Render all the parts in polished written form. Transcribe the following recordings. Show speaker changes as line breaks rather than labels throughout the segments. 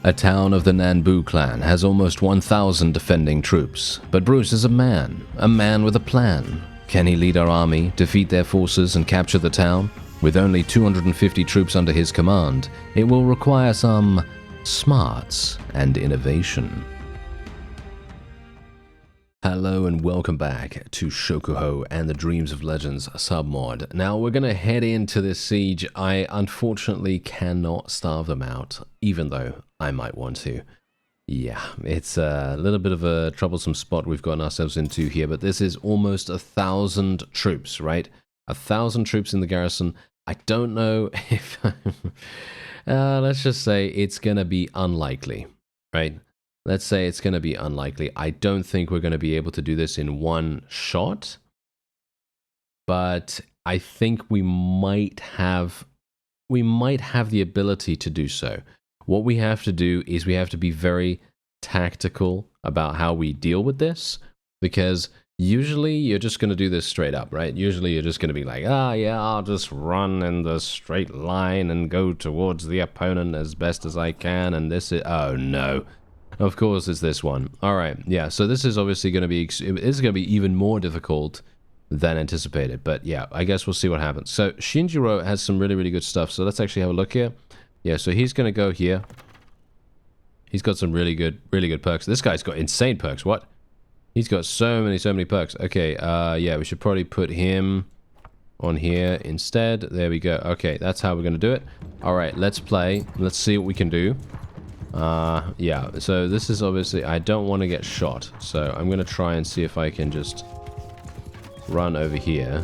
A town of the Nanbu clan has almost 1,000 defending troops, but Bruce is a man with a plan. Can he lead our army, defeat their forces, and capture the town? With only 250 troops under his command, it will require some smarts and innovation. Hello and welcome back to Shokuho and the Dreams of Legends submod. Now we're going to head into this siege. I unfortunately cannot starve them out, even though I might want to. Yeah, it's a little bit of a troublesome spot we've gotten ourselves into here, but this is almost 1,000 troops, right? 1,000 troops in the garrison. I don't know if... let's just say it's going to be unlikely, right? Let's say it's going to be unlikely. I don't think we're going to be able to do this in one shot, but I think we might have the ability to do so. What we have to do is we have to be very tactical about how we deal with this, because usually you're just going to do this straight up, right? Usually you're just going to be like, yeah, I'll just run in the straight line and go towards the opponent as best as I can, and this is... oh no. Of course, it's this one. All right, yeah, so this is obviously going to be... it's going to be even more difficult than anticipated, but yeah, I guess we'll see what happens. So Shinjiro has some really, really good stuff, so let's actually have a look here. Yeah, so he's going to go here. He's got some really good perks. This guy's got insane perks. What? He's got so many perks. Okay, yeah, we should probably put him on here instead. There we go. Okay, that's how we're going to do it. All right, let's play. Let's see what we can do. Yeah, so this is obviously... I don't want to get shot, so I'm going to try and see if I can just run over here.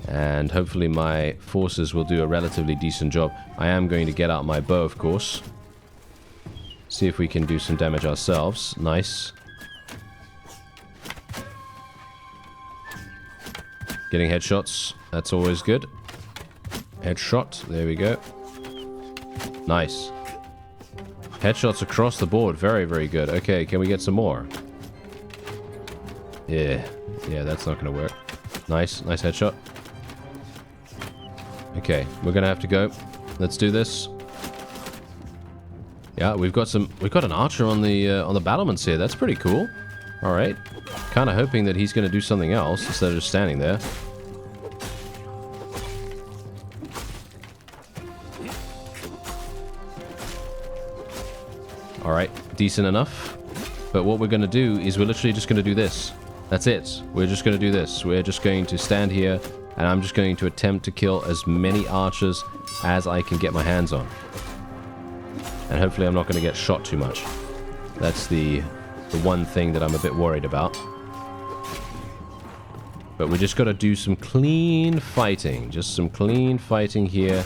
And hopefully my forces will do a relatively decent job. I am going to get out my bow, of course. See if we can do some damage ourselves. Nice. Getting headshots. That's always good. Headshot. There we go. Nice. Headshots across the board. Very, very good. Okay, can we get some more? Yeah, that's not going to work. Nice headshot. Okay, we're going to have to go. Let's do this. Yeah, we've got an archer on the battlements here. That's pretty cool. All right. Kind of hoping that he's going to do something else instead of just standing there. All right, decent enough. But what we're going to do is we're literally just going to do this. That's it. We're just going to do this. We're just going to stand here, and I'm just going to attempt to kill as many archers as I can get my hands on. And hopefully I'm not going to get shot too much. That's the one thing that I'm a bit worried about. But we just got to do some clean fighting. Just some clean fighting here.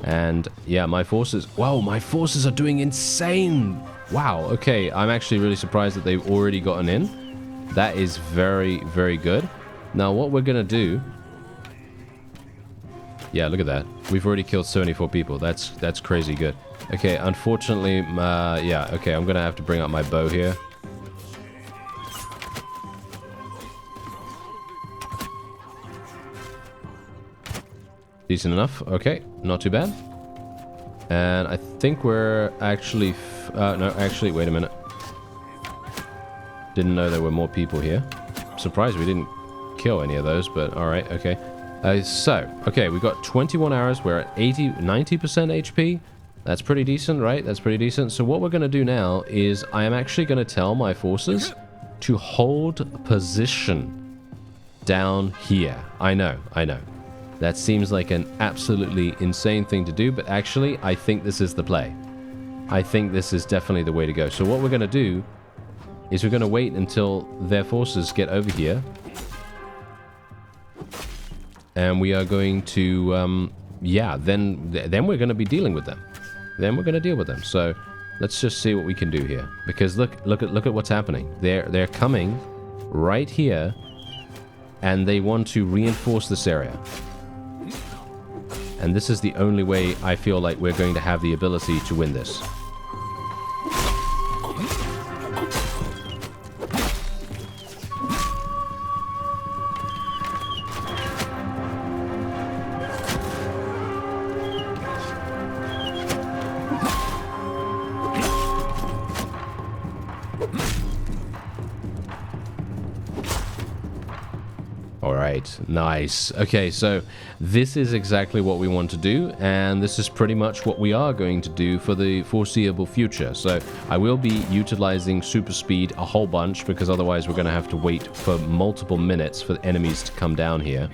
And yeah, my forces... wow, my forces are doing insane! Wow, okay, I'm actually really surprised that they've already gotten in. That is very, very good. Now, what we're going to do... yeah, look at that. We've already killed 74 people. That's crazy good. Okay, unfortunately, yeah, okay, I'm going to have to bring out my bow here. Decent enough. Okay, not too bad. And I think we're actually... no, actually, wait a minute. Didn't know there were more people here. Surprised we didn't kill any of those, but alright, okay. Okay, we got 21 hours. We're at 90% HP. That's pretty decent, right? That's pretty decent. So what we're going to do now is I am actually going to tell my forces to hold position down here. I know. That seems like an absolutely insane thing to do, but actually, I think this is the play. I think this is definitely the way to go. So what we're going to do is we're going to wait until their forces get over here. And we are going to, yeah, then we're going to be dealing with them. Then we're going to deal with them. So let's just see what we can do here. Because look at what's happening. They're coming right here, and they want to reinforce this area. And this is the only way I feel like we're going to have the ability to win this. right, nice. Okay, so this is exactly what we want to do, and this is pretty much what we are going to do for the foreseeable future. So I will be utilizing super speed a whole bunch, because otherwise we're going to have to wait for multiple minutes for the enemies to come down here.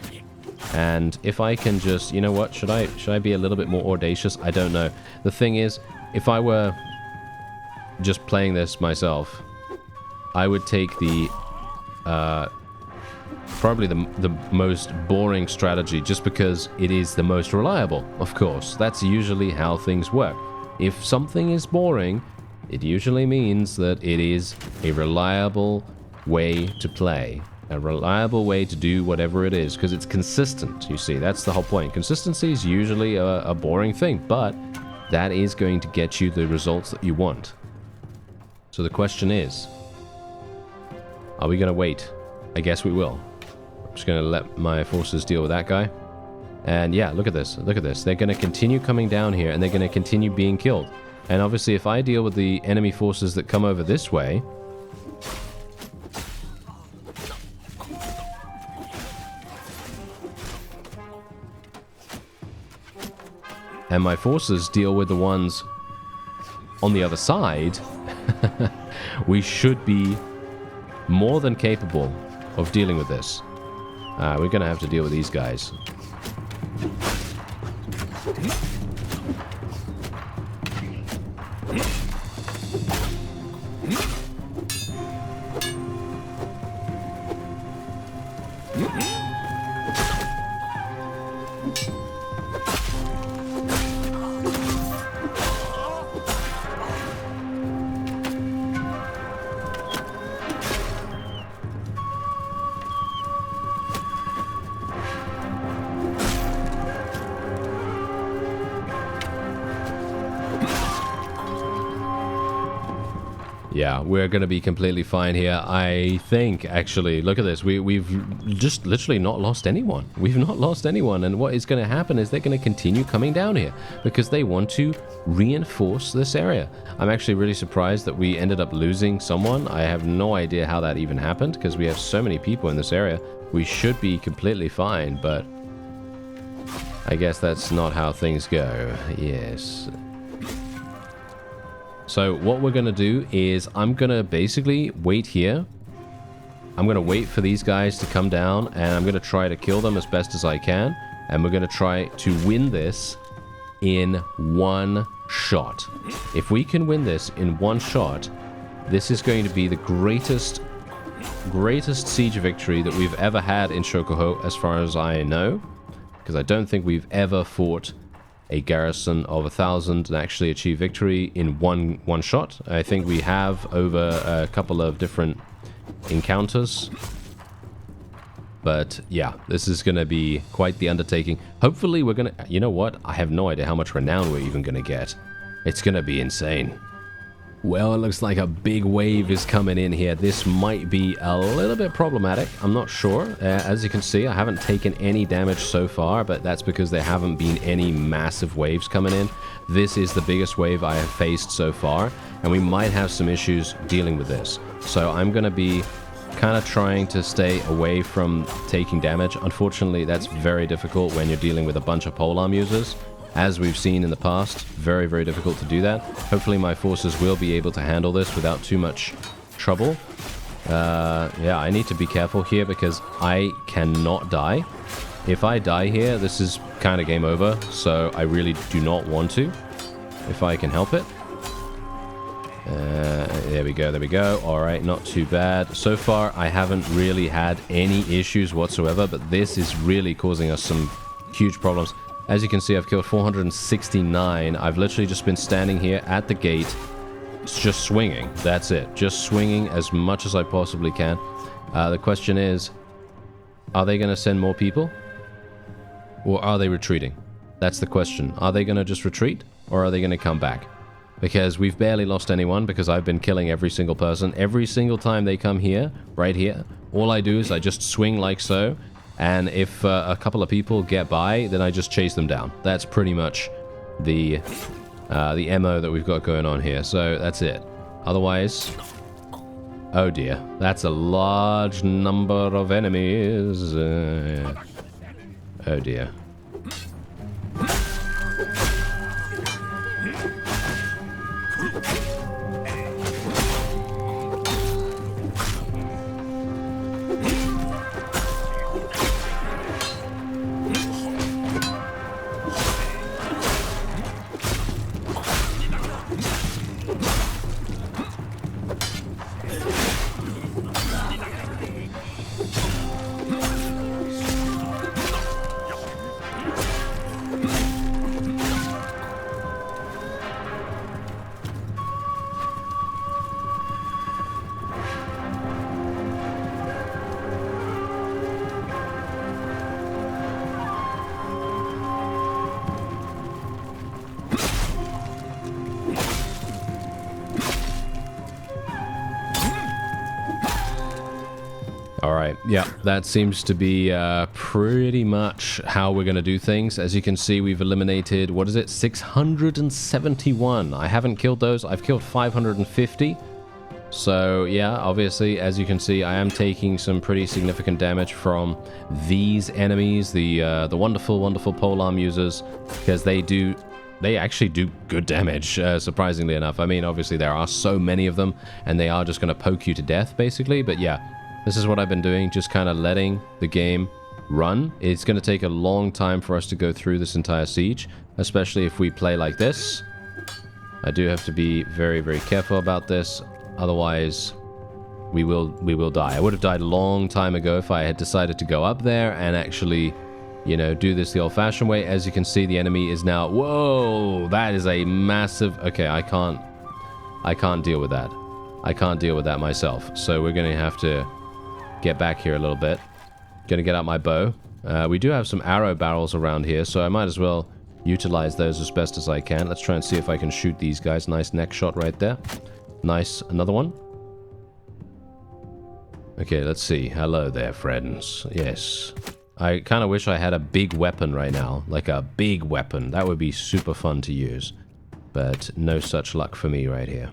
And if I can just, you know what, should I be a little bit more audacious? I don't know. The thing is, if I were just playing this myself, I would take the probably the most boring strategy, just because it is the most reliable. Of course, that's usually how things work. If something is boring, it usually means that it is a reliable way to play, a reliable way to do whatever it is, because it's consistent. You see, that's the whole point. Consistency is usually a boring thing, but that is going to get you the results that you want. So the question is, are we going to wait? I guess we will. I'm just going to let my forces deal with that guy. And yeah, look at this. Look at this. They're going to continue coming down here, and they're going to continue being killed. And obviously, if I deal with the enemy forces that come over this way, and my forces deal with the ones on the other side, we should be more than capable of dealing with this. We're going to have to deal with these guys. Yeah, we're going to be completely fine here. I think, actually, look at this. We've just literally not lost anyone. We've not lost anyone. And what is going to happen is they're going to continue coming down here because they want to reinforce this area. I'm actually really surprised that we ended up losing someone. I have no idea how that even happened because we have so many people in this area. We should be completely fine, but I guess that's not how things go. Yes. So what we're going to do is I'm going to basically wait here. I'm going to wait for these guys to come down, and I'm going to try to kill them as best as I can. And we're going to try to win this in one shot. If we can win this in one shot, this is going to be the greatest siege victory that we've ever had in Shokuho, as far as I know. Because I don't think we've ever fought a garrison of 1,000 and actually achieve victory in one shot. I think we have over a couple of different encounters. But yeah, this is going to be quite the undertaking. Hopefully we're going to... You know what? I have no idea how much renown we're even going to get. It's going to be insane. Well, it looks like a big wave is coming in here. This might be a little bit problematic. I'm not sure. As you can see, I haven't taken any damage so far, but that's because there haven't been any massive waves coming in. This is the biggest wave I have faced so far, and we might have some issues dealing with this. So I'm going to be kind of trying to stay away from taking damage. Unfortunately, that's very difficult when you're dealing with a bunch of polearm users. As we've seen in the past, very, very difficult to do that. Hopefully my forces will be able to handle this without too much trouble. Yeah, I need to be careful here because I cannot die. If I die here, this is kind of game over, so I really do not want to, if I can help it. There we go, there we go. Alright, not too bad. So far, I haven't really had any issues whatsoever, but this is really causing us some huge problems. As you can see, I've killed 469. I've literally just been standing here at the gate. It's just swinging. That's it. Just swinging as much as I possibly can. The question is, are they going to send more people? Or are they retreating? That's the question. Are they going to just retreat? Or are they going to come back? Because we've barely lost anyone because I've been killing every single person. Every single time they come here, right here, all I do is I just swing like so. And if a couple of people get by, then I just chase them down. That's pretty much the MO that we've got going on here. So that's it. Otherwise, Oh dear, that's a large number of enemies. Oh dear. Alright, yeah, that seems to be pretty much how we're going to do things. As you can see, we've eliminated, what is it, 671. I haven't killed those. I've killed 550. So, yeah, obviously, as you can see, I am taking some pretty significant damage from these enemies, the wonderful, wonderful polearm users, because they actually do good damage, surprisingly enough. I mean, obviously, there are so many of them, and they are just going to poke you to death, basically, but yeah. This is what I've been doing, just kind of letting the game run. It's going to take a long time for us to go through this entire siege, especially if we play like this. I do have to be very, very careful about this, otherwise we will die. I would have died a long time ago if I had decided to go up there and actually, you know, do this the old-fashioned way. As you can see, the enemy is now... Whoa! That is a massive... Okay, I can't deal with that. I can't deal with that myself, so we're going to have to get back here a little bit. Gonna get out my bow. We do have some arrow barrels around here, so I might as well utilize those as best as I can. Let's try and see if I can shoot these guys. Nice neck shot right there. Nice. Another one. Okay, let's see. Hello there, friends. Yes. I kind of wish I had a big weapon right now. Like a big weapon. That would be super fun to use. But no such luck for me right here.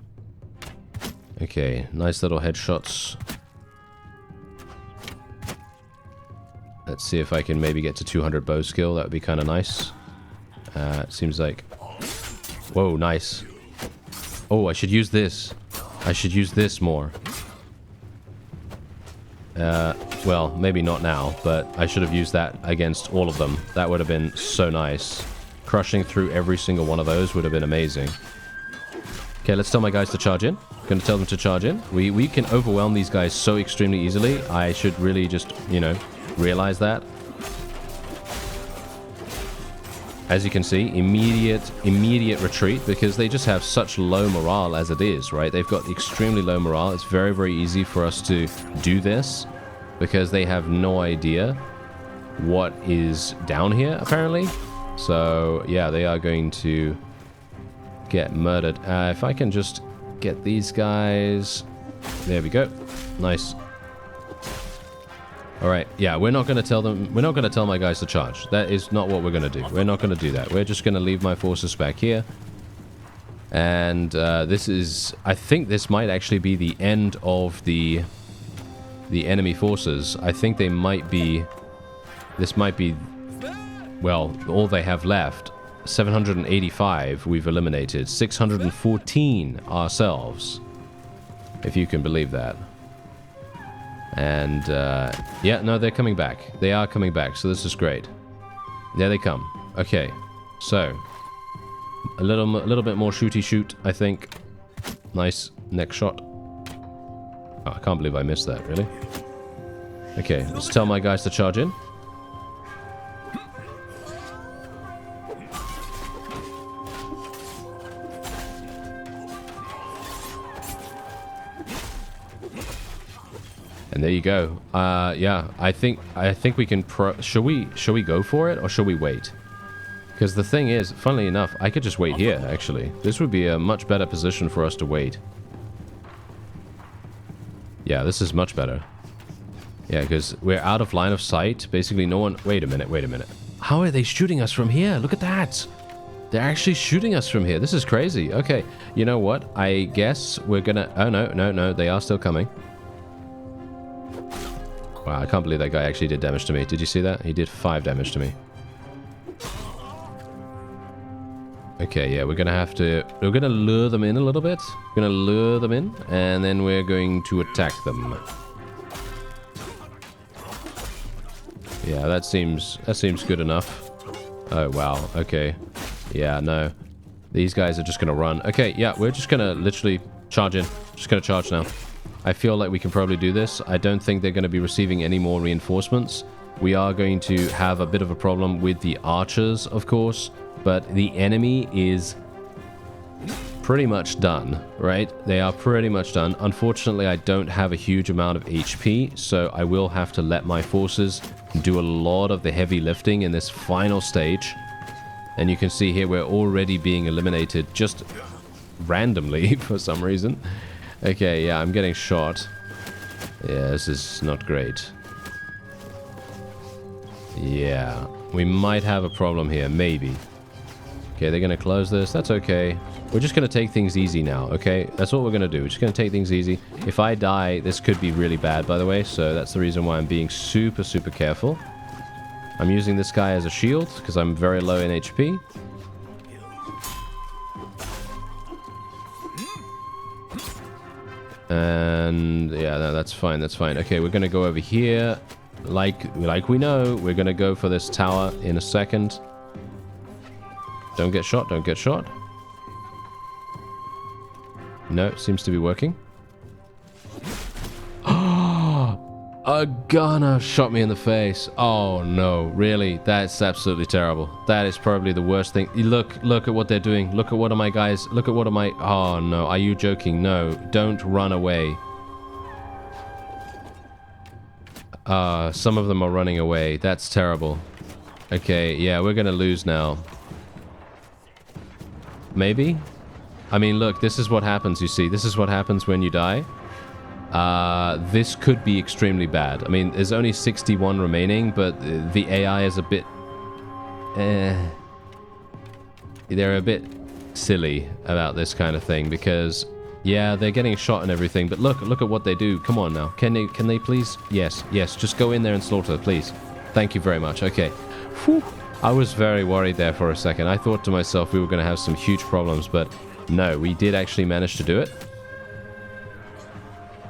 Okay, nice little headshots. Let's see if I can maybe get to 200 bow skill. That would be kind of nice. It seems like... Whoa, nice. Oh, I should use this. I should use this more. Well, maybe not now, but I should have used that against all of them. That would have been so nice. Crushing through every single one of those would have been amazing. Okay, let's tell my guys to charge in. Gonna tell them to charge in. We can overwhelm these guys so extremely easily. I should really just, you know... realize that. As you can see, immediate retreat, because they just have such low morale as it is, right? They've got extremely low morale. It's very, very easy for us to do this because they have no idea what is down here, apparently. So, yeah, they are going to get murdered. If I can just get these guys... There we go. Nice. Alright, yeah, we're not going to tell my guys to charge. That is not what we're going to do. We're not going to do that. We're just going to leave my forces back here. And this is... I think this might actually be the end of the enemy forces. I think they might be... This might be... Well, all they have left. 785 we've eliminated. 614 ourselves. If you can believe that. And, yeah, no, they're coming back. They are coming back, so this is great. There they come. Okay, so, a little bit more shooty shoot, I think. Nice neck shot. Oh, I can't believe I missed that, really. Okay, let's tell my guys to charge in. And there you go. Yeah, I think we can should we go for it or should we wait? Because the thing is, funnily enough, I could just wait here, actually. This would be a much better position for us to wait. Yeah, this is much better. Yeah, because we're out of line of sight. Basically, no one... Wait a minute. How are they shooting us from here? Look at that! They're actually shooting us from here. This is crazy. Okay, you know what? I guess we're gonna... Oh, no, they are still coming. Wow, I can't believe that guy actually did damage to me. Did you see that? He did 5 damage to me. Okay, yeah, we're gonna lure them in a little bit. We're gonna lure them in, and then we're going to attack them. Yeah, that seems good enough. Oh, wow, okay. Yeah, no. These guys are just gonna run. Okay, yeah, we're just gonna literally charge in. Just gonna charge now. I feel like we can probably do this. I don't think they're gonna be receiving any more reinforcements. We are going to have a bit of a problem with the archers, of course, but the enemy is pretty much done, right? They are pretty much done. Unfortunately, I don't have a huge amount of HP, so I will have to let my forces do a lot of the heavy lifting in this final stage. And you can see here we're already being eliminated just randomly for some reason. Okay, yeah, I'm getting shot. Yeah, this is not great. Yeah, we might have a problem here, maybe. Okay, they're gonna close this. That's okay. We're just gonna take things easy now, okay? That's what we're gonna do. We're just gonna take things easy. If I die, this could be really bad, by the way, so that's the reason why I'm being super, super careful. I'm using this guy as a shield, because I'm very low in HP. And yeah, no, that's fine, that's fine. Okay, we're gonna go over here. Like we know, we're gonna go for this tower in a second. Don't get shot, don't get shot. No, it seems to be working. A gunner shot me in the face. Oh no, really? That's absolutely terrible. That is probably the worst thing. Look at what they're doing. Look at what are my guys. Look at what are my... Oh no, are you joking? No, don't run away. Some of them are running away. That's terrible. Okay, yeah, we're gonna lose now. Maybe? I mean, look, this is what happens, you see. This is what happens when you die. This could be extremely bad. I mean, there's only 61 remaining, but the AI is a bit... they're a bit silly about this kind of thing, because... Yeah, they're getting shot and everything, but look at what they do. Come on now. Can they please? Yes, just go in there and slaughter, please. Thank you very much. Okay. Whew. I was very worried there for a second. I thought to myself we were going to have some huge problems, but no, we did actually manage to do it.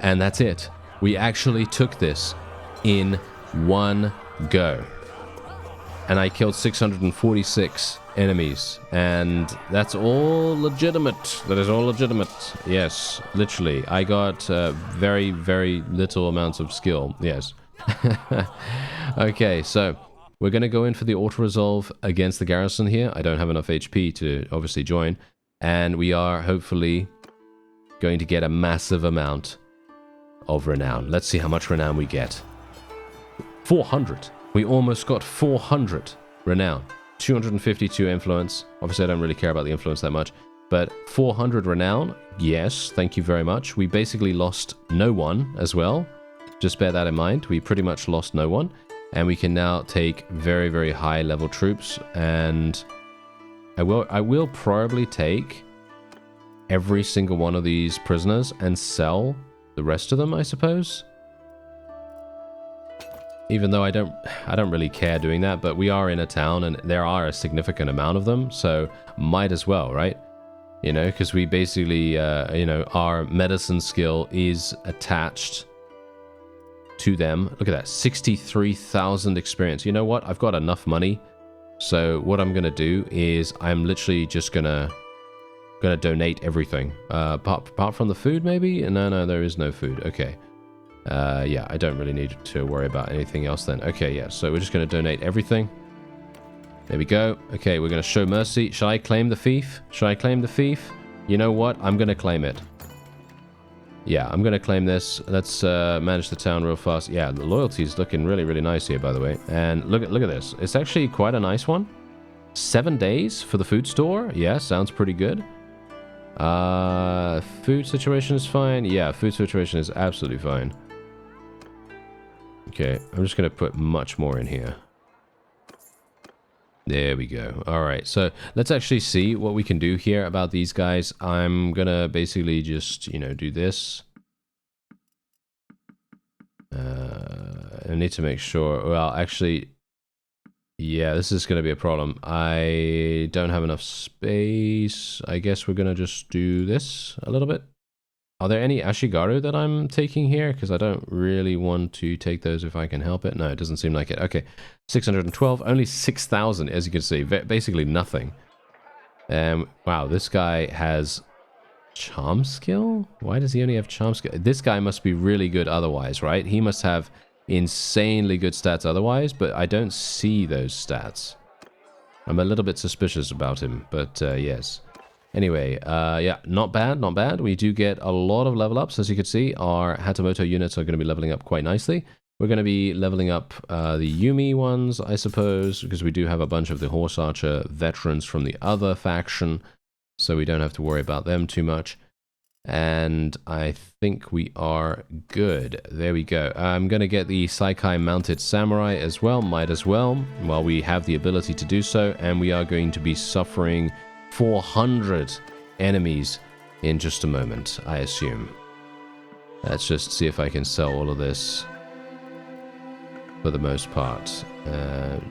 And that's it. We actually took this in one go. And I killed 646 enemies. And that's all legitimate. That is all legitimate. Yes, literally. I got very, very little amounts of skill. Yes. Okay, so we're going to go in for the auto-resolve against the garrison here. I don't have enough HP to obviously join. And we are hopefully going to get a massive amount of renown. Let's see how much renown we get. 400. We almost got 400 renown. 252 influence. Obviously, I don't really care about the influence that much. But 400 renown, yes, thank you very much. We basically lost no one as well. Just bear that in mind. We pretty much lost no one. And we can now take very, very high level troops. And I will probably take every single one of these prisoners and sell the rest of them, I suppose. Even though I don't really care doing that, but we are in a town and there are a significant amount of them, so might as well, right? You know, because we basically, you know, our medicine skill is attached to them. Look at that, 63,000 experience. You know what? I've got enough money. So what I'm going to do is I'm literally just going to donate everything. Apart from the food, maybe? No, there is no food. Okay. Yeah, I don't really need to worry about anything else then. Okay, yeah, so we're just going to donate everything. There we go. Okay, we're going to show mercy. Shall I claim the fief? Shall I claim the fief? You know what? I'm going to claim it. Yeah, I'm going to claim this. Let's manage the town real fast. Yeah, the loyalty is looking really, really nice here, by the way. And look at this. It's actually quite a nice one. 7 days for the food store. Yeah, sounds pretty good. Food situation is fine. Yeah, food situation is absolutely fine. Okay, I'm just going to put much more in here. There we go. All right, so let's actually see what we can do here about these guys. I'm going to basically just, you know, do this. I need to make sure. Well, actually, yeah, this is going to be a problem. I don't have enough space. I guess we're going to just do this a little bit. Are there any Ashigaru that I'm taking here? Because I don't really want to take those if I can help it. No, it doesn't seem like it. Okay, 612, only 6,000, as you can see. Basically nothing. Wow, this guy has charm skill? Why does he only have charm skill? This guy must be really good otherwise, right? He must have insanely good stats otherwise, but I don't see those stats. I'm a little bit suspicious about him, but yes. Anyway, yeah, not bad, not bad. We do get a lot of level ups, as you can see. Our Hatamoto units are going to be leveling up quite nicely. We're going to be leveling up the Yumi ones, I suppose, because we do have a bunch of the Horse Archer veterans from the other faction, so we don't have to worry about them too much. And I think we are good. There we go. I'm going to get the Saikai Mounted Samurai as well, might as well, while we have the ability to do so, and we are going to be suffering 400 enemies in just a moment, I assume. Let's just see if I can sell all of this for the most part.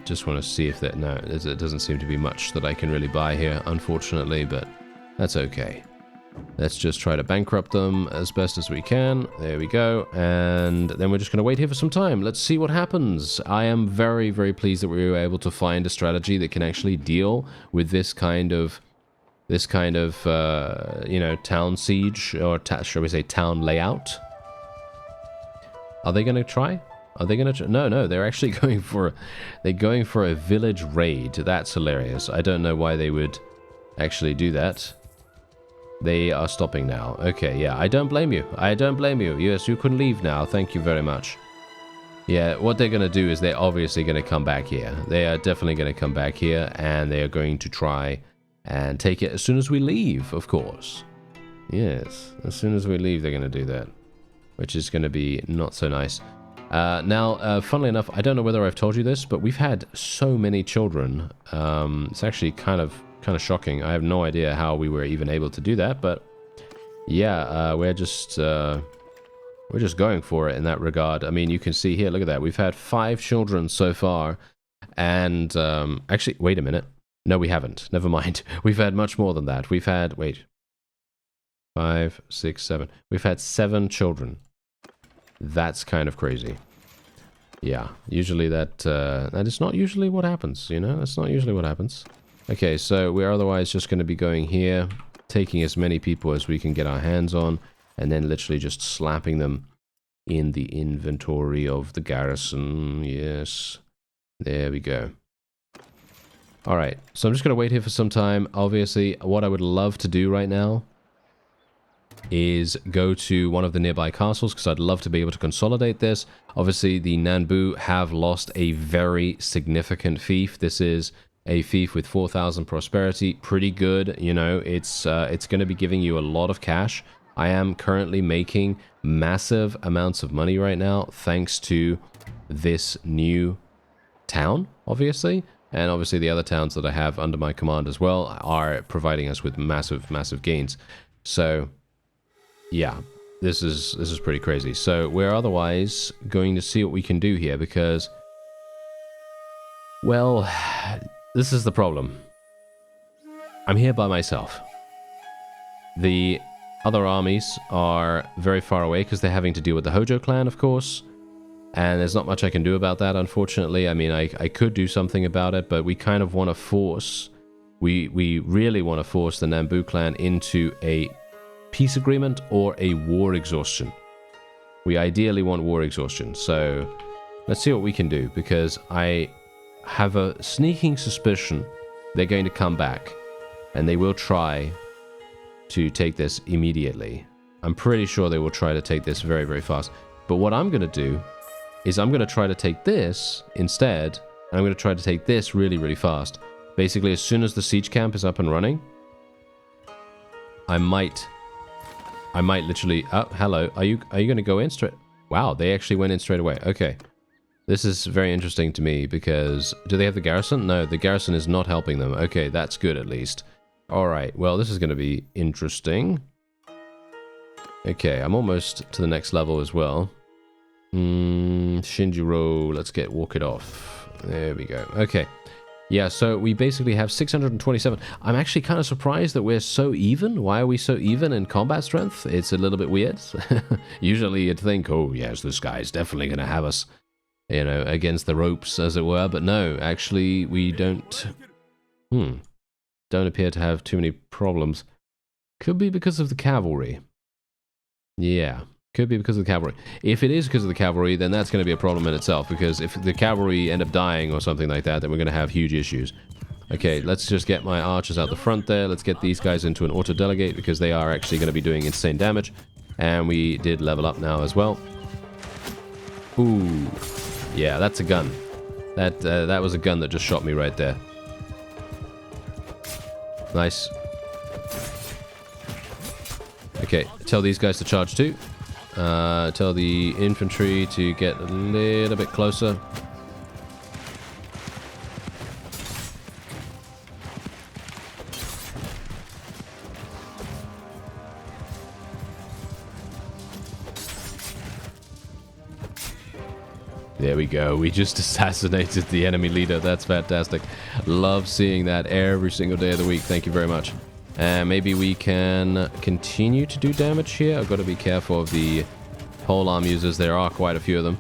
Just want to see if that... No, it doesn't seem to be much that I can really buy here, unfortunately, but that's okay. Let's just try to bankrupt them as best as we can. There we go. And then we're just going to wait here for some time. Let's see what happens. I am very, very pleased that we were able to find a strategy that can actually deal with this kind of you know, town siege, or shall we say town layout. Are they going to try? Are they going to no, they're actually going for a village raid. That's hilarious. I don't know why they would actually do that. They are stopping now. Okay, yeah, I don't blame you. I don't blame you. Yes, you can leave now. Thank you very much. Yeah, what they're going to do is they're obviously going to come back here. They are definitely going to come back here, and they are going to try and take it as soon as we leave, of course. Yes, as soon as we leave, they're going to do that, which is going to be not so nice. Now, funnily enough, I don't know whether I've told you this, but we've had so many children. It's actually kind of shocking. I have no idea how we were even able to do that, but yeah, we're just going for it in that regard. I mean, you can see here, look at that. We've had 5 children so far, and actually, wait a minute. No, we haven't. Never mind. We've had much more than that. We've had, wait, 5, 6, 7. We've had 7 children. That's kind of crazy. Yeah, usually that is not usually what happens, you know? That's not usually what happens. Okay, so we're otherwise just going to be going here, taking as many people as we can get our hands on, and then literally just slapping them in the inventory of the garrison. Yes. There we go. Alright, so I'm just going to wait here for some time. Obviously, what I would love to do right now is go to one of the nearby castles, because I'd love to be able to consolidate this. Obviously, the Nanbu have lost a very significant fief. This is a fief with 4,000 prosperity. Pretty good, you know. It's going to be giving you a lot of cash. I am currently making massive amounts of money right now, thanks to this new town, obviously. And obviously the other towns that I have under my command as well are providing us with massive, massive gains. So, yeah, this is pretty crazy. So we're otherwise going to see what we can do here, because, well, this is the problem. I'm here by myself. The other armies are very far away because they're having to deal with the Hojo clan, of course. And there's not much I can do about that, unfortunately. I mean, I could do something about it, but we kind of want to force... We really want to force the Nambu clan into a peace agreement or a war exhaustion. We ideally want war exhaustion. So let's see what we can do, because I have a sneaking suspicion they're going to come back. And they will try to take this immediately. I'm pretty sure they will try to take this very, very fast. But what I'm going to do is I'm going to try to take this instead, and I'm going to try to take this really, really fast. Basically, as soon as the siege camp is up and running, I might literally... Oh, hello. Are you going to go in straight... Wow, they actually went in straight away. Okay. This is very interesting to me, because... Do they have the garrison? No, the garrison is not helping them. Okay, that's good at least. Alright, well, this is going to be interesting. Okay, I'm almost to the next level as well. Shinjiro, let's walk it off. There we go. Okay. Yeah, so we basically have 627. I'm actually kind of surprised that we're so even. Why are we so even in combat strength? It's a little bit weird. Usually you'd think, oh, yes, this guy's definitely going to have us, you know, against the ropes, as it were. But no, actually, we don't... don't appear to have too many problems. Could be because of the cavalry. Yeah, could be because of the cavalry. If it is because of the cavalry, then that's going to be a problem in itself, because if the cavalry end up dying or something like that, then we're going to have huge issues. Okay, let's just get my archers out the front there. Let's get these guys into an auto-delegate, because they are actually going to be doing insane damage. And we did level up now as well. Ooh. Yeah, that's a gun. That was a gun that just shot me right there. Nice. Okay, tell these guys to charge too. Tell the infantry to get a little bit closer. There we go. We just assassinated the enemy leader. That's fantastic. Love seeing that every single day of the week. Thank you very much. And maybe we can continue to do damage here. I've got to be careful of the polearm users. There are quite a few of them.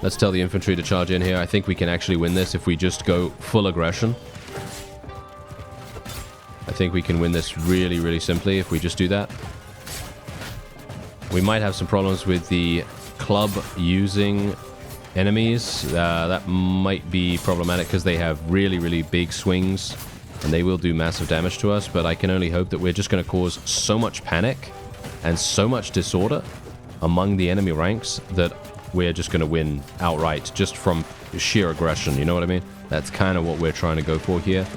Let's tell the infantry to charge in here. I think we can actually win this if we just go full aggression. I think we can win this really, really simply if we just do that. We might have some problems with the club using enemies. That might be problematic because they have really, really big swings and they will do massive damage to us, but I can only hope that we're just going to cause so much panic and so much disorder among the enemy ranks that we're just going to win outright just from sheer aggression, you know what I mean? That's kind of what we're trying to go for here.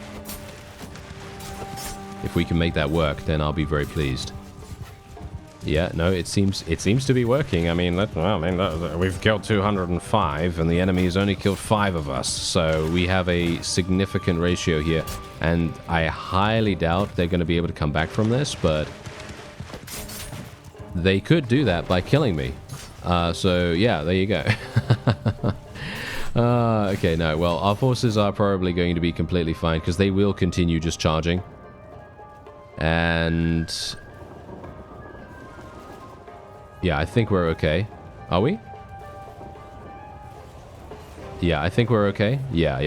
If we can make that work, then I'll be very pleased. Yeah, no, it seems to be working. I mean, we've killed 205, and the enemy's only killed 5 of us. So we have a significant ratio here, and I highly doubt they're going to be able to come back from this, but they could do that by killing me. So yeah, there you go. Okay, no, well, our forces are probably going to be completely fine because they will continue just charging. And yeah, I think we're okay. Are we? Yeah, I think we're okay. Yeah,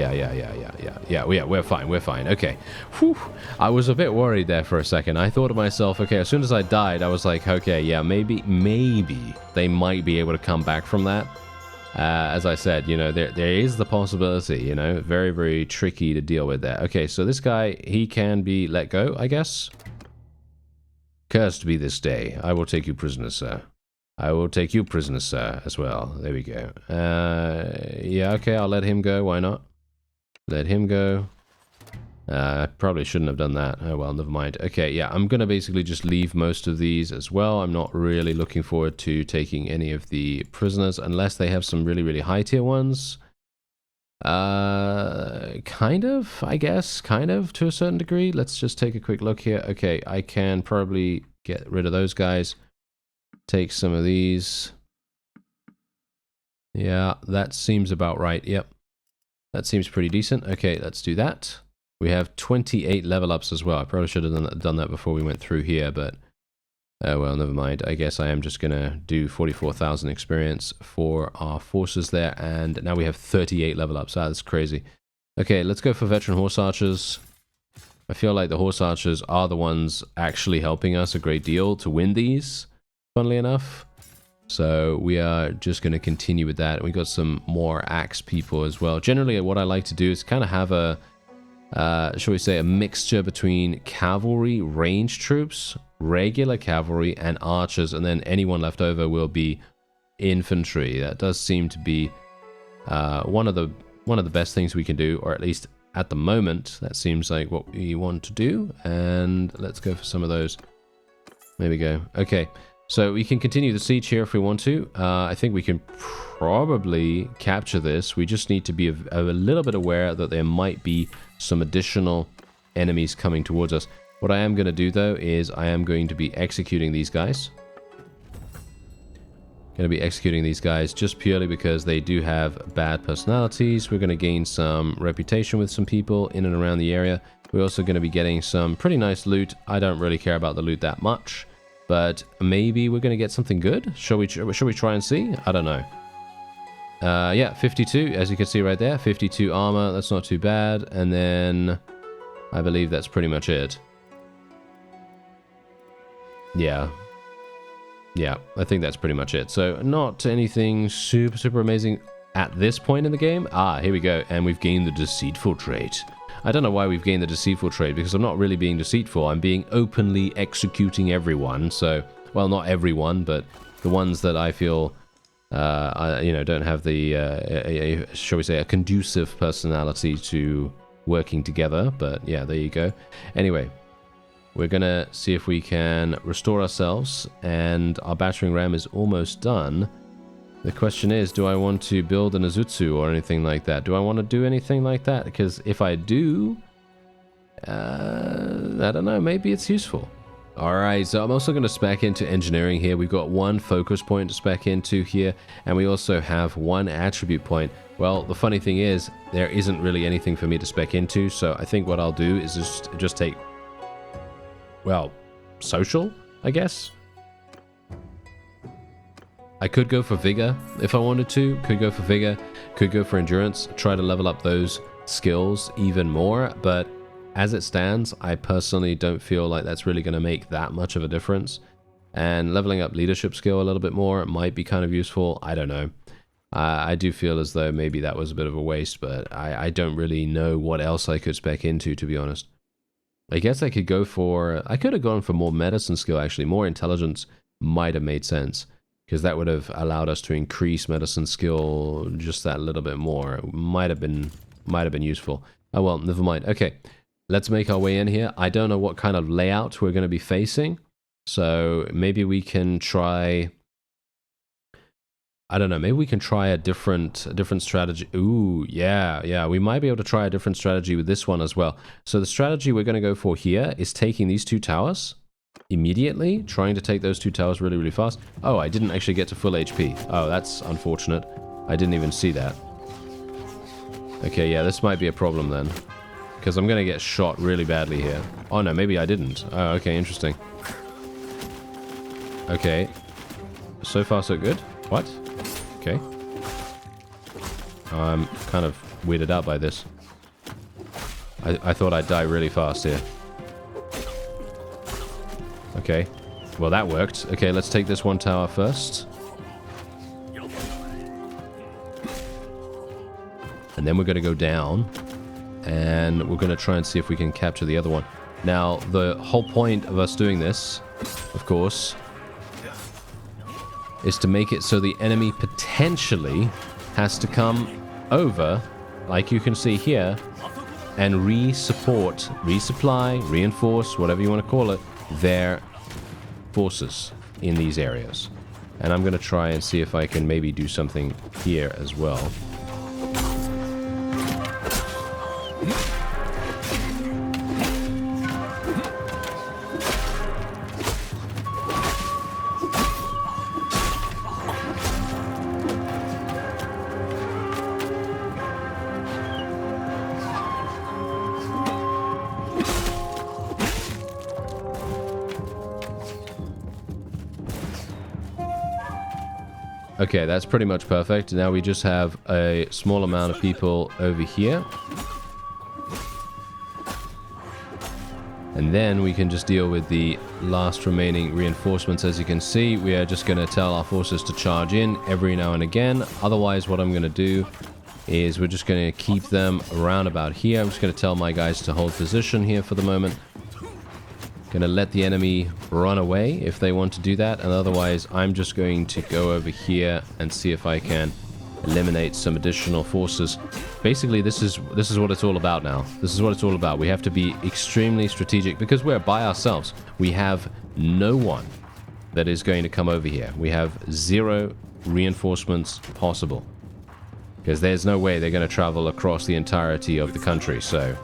we're fine, we're fine. Okay. Whew. I was a bit worried there for a second. I thought to myself, okay, as soon as I died, I was like, okay, yeah, maybe they might be able to come back from that. As I said, you know, there is the possibility, you know, very, very tricky to deal with that. Okay, so this guy, he can be let go, I guess. Cursed be this day. I will take you prisoner, sir. I will take you prisoner, sir, as well. There we go. Yeah, okay, I'll let him go. Why not? Let him go. I probably shouldn't have done that. Oh, well, never mind. Okay, yeah, I'm going to basically just leave most of these as well. I'm not really looking forward to taking any of the prisoners unless they have some really, really high tier ones. Kind of, I guess. Kind of, to a certain degree. Let's just take a quick look here. Okay, I can probably get rid of those guys. Take some of these. Yeah, that seems about right. Yep. That seems pretty decent. Okay, let's do that. We have 28 level ups as well. I probably should have done that before we went through here, but oh well, never mind. I guess I am just going to do 44,000 experience for our forces there, and now we have 38 level ups. Ah, that's crazy. Okay, let's go for veteran horse archers. I feel like the horse archers are the ones actually helping us a great deal to win these, funnily enough. So we are just going to continue with that. We got some more axe people as well. Generally, what I like to do is kind of have a shall we say, a mixture between cavalry, range troops, regular cavalry, and archers, and then anyone left over will be infantry. That does seem to be one of the best things we can do, or at least at the moment, that seems like what we want to do. And let's go for some of those. There we go. Okay, so we can continue the siege here if we want to. I think we can probably capture this. We just need to be a little bit aware that there might be some additional enemies coming towards us. What I am going to do, though, is I am going to be executing these guys. Going to be executing these guys just purely because they do have bad personalities. We're going to gain some reputation with some people in and around the area. We're also going to be getting some pretty nice loot. I don't really care about the loot that much, but maybe we're going to get something good. Shall we try and see? I don't know. Yeah, 52, as you can see right there. 52 armor, that's not too bad. And then I believe that's pretty much it. Yeah. Yeah, I think that's pretty much it. So not anything super amazing at this point in the game. Ah, here we go. And we've gained the deceitful trait. I don't know why we've gained the deceitful trait, because I'm not really being deceitful. I'm being openly executing everyone. So, well, not everyone, but the ones that I feel, you know, don't have the, shall we say, a conducive personality to working together. But yeah, there you go. Anyway. We're going to see if we can restore ourselves, and our battering ram is almost done. The question is, do I want to build an Azutsu or anything like that? Do I want to do anything like that? Because if I do, I don't know, maybe it's useful. Alright, so I'm also going to spec into engineering here. We've got one focus point to spec into here, and we also have one attribute point. Well, the funny thing is, there isn't really anything for me to spec into, so I think what I'll do is just take... well, social, I guess. I could go for vigor if I wanted to. Could go for vigor. Could go for endurance. Try to level up those skills even more. But as it stands, I personally don't feel like that's really going to make that much of a difference. And leveling up leadership skill a little bit more might be kind of useful. I don't know. I do feel as though maybe that was a bit of a waste, but I don't really know what else I could spec into, to be honest. I guess I could go for... I could have gone for more medicine skill, actually. More intelligence might have made sense, because that would have allowed us to increase medicine skill just that little bit more. It might have been useful. Oh, well, never mind. Okay, let's make our way in here. I don't know what kind of layout we're going to be facing, so maybe we can try... I don't know, maybe we can try a different strategy. Ooh, yeah, we might be able to try a different strategy with this one as well. So the strategy we're going to go for here is taking these two towers immediately, trying to take those two towers really fast. Oh, I didn't actually get to full HP. Oh, that's unfortunate. I didn't even see that. Okay, yeah, this might be a problem then, because I'm going to get shot really badly here. Oh, no, maybe I didn't. Oh, okay, interesting. Okay, so far so good. What? Okay. I'm kind of weirded out by this. I thought I'd die really fast here. Okay. Well, that worked. Okay, let's take this one tower first. And then we're going to go down. And we're going to try and see if we can capture the other one. Now, the whole point of us doing this, of course... is to make it so the enemy potentially has to come over, like you can see here, and resupply, reinforce, whatever you want to call it, their forces in these areas. And I'm going to try and see if I can maybe do something here as well. Okay, that's pretty much perfect. Now we just have a small amount of people over here. And then we can just deal with the last remaining reinforcements. As you can see, we are just going to tell our forces to charge in every now and again. Otherwise, what I'm going to do is we're just going to keep them around about here. I'm just going to tell my guys to hold position here for the moment. Going to let the enemy run away if they want to do that, and otherwise I'm just going to go over here and see if I can eliminate some additional forces. Basically, this is what it's all about now. This is what it's all about. We have to be extremely strategic because we're by ourselves. We have no one that is going to come over here. We have 0 reinforcements possible because there's no way they're going to travel across the entirety of the country. So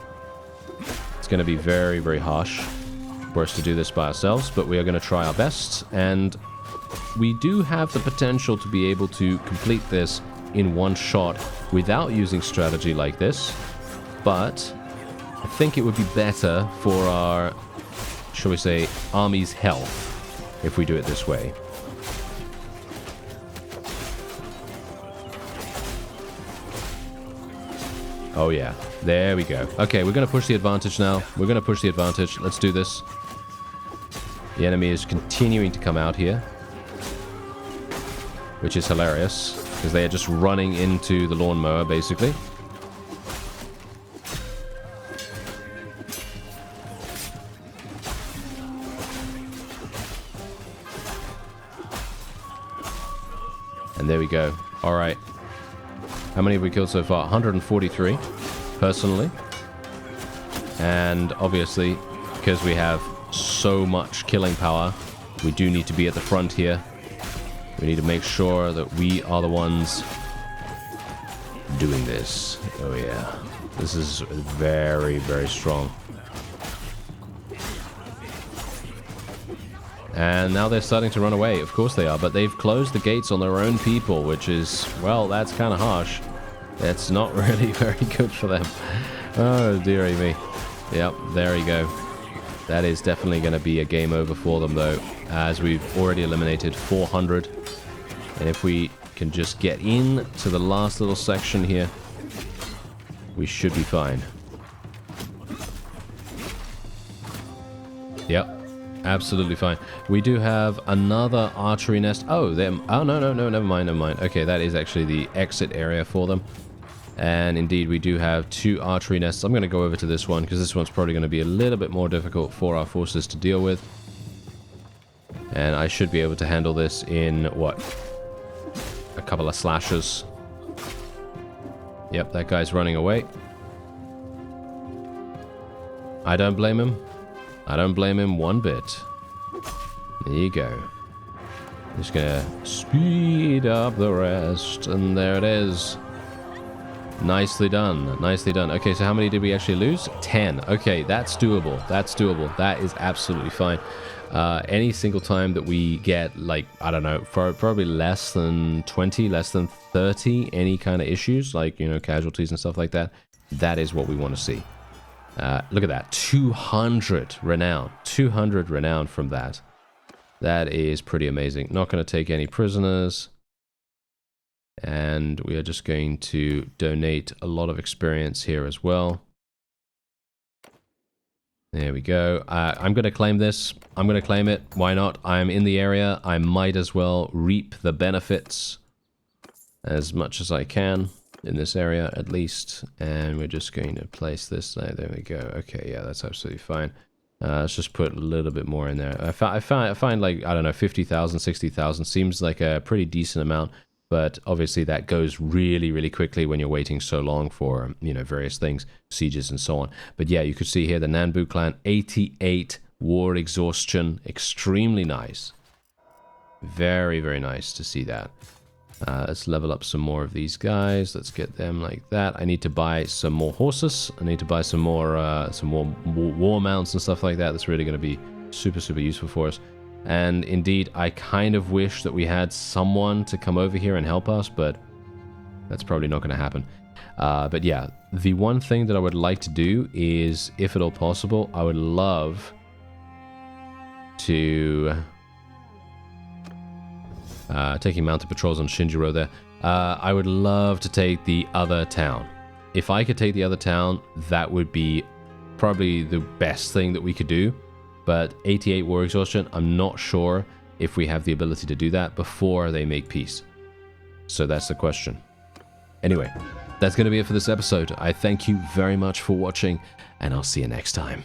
it's going to be very, very harsh. for us to do this by ourselves, but we are going to try our best, and we do have the potential to be able to complete this in one shot without using strategy like this, but I think it would be better for our, shall we say, army's health if we do it this way. Oh yeah, there we go. Okay, we're going to push the advantage now. We're going to push the advantage. Let's do this. The enemy is continuing to come out here, which is hilarious, because they are just running into the lawnmower, basically. And there we go. All right. How many have we killed so far? 143, personally. And obviously, because we have so much killing power, we do need to be at the front here. We need to make sure that we are the ones doing this. Oh yeah. This is very, very strong. And now they're starting to run away. Of course they are, but they've closed the gates on their own people, which is, well, that's kind of harsh. It's not really very good for them. Oh, dearie me. Yep, there we go. That is definitely going to be a game over for them, though, as we've already eliminated 400. And if we can just get in to the last little section here, we should be fine. Yep. Absolutely fine. We do have another archery nest. Oh, them. Oh, no, never mind. Okay, that is actually the exit area for them. And indeed, we do have 2 archery nests. I'm going to go over to this one, because this one's probably going to be a little bit more difficult for our forces to deal with. And I should be able to handle this in, what? A couple of slashes. Yep, that guy's running away. I don't blame him. I don't blame him one bit. There you go. Just gonna speed up the rest, and there it is. Nicely done. Nicely done. Okay, so how many did we actually lose? 10. Okay, that's doable. That's doable. That is absolutely fine. Any single time that we get, like, I don't know, probably less than 20, less than 30, any kind of issues, like, you know, casualties and stuff like that, that is what we want to see. Look at that, 200 renown. 200 renown from that. That is pretty amazing. Not going to take any prisoners. And we are just going to donate a lot of experience here as well. There we go. I'm going to claim this. I'm going to claim it. Why not? I'm in the area. I might as well reap the benefits as much as I can. In this area, at least. And we're just going to place this there. There we go. Okay, yeah, that's absolutely fine. Let's just put a little bit more in there. I find like, I don't know, 50,000, 60,000 seems like a pretty decent amount. But obviously that goes really, really quickly when you're waiting so long for, you know, various things, sieges and so on. But yeah, you could see here the Nanbu clan, 88 war exhaustion. Extremely nice. Very, very nice to see that. Let's level up some more of these guys. Let's get them like that. I need to buy some more horses. I need to buy some more war mounts and stuff like that. That's really going to be super, super useful for us. And indeed, I kind of wish that we had someone to come over here and help us, but that's probably not going to happen. But yeah, the one thing that I would like to do is, if at all possible, I would love to... taking mounted patrols on Shinjiro there. I would love to take the other town. If I could take the other town, that would be probably the best thing that we could do. But 88 war exhaustion, I'm not sure if we have the ability to do that before they make peace. So that's the question. Anyway, that's going to be it for this episode. I thank you very much for watching, and I'll see you next time.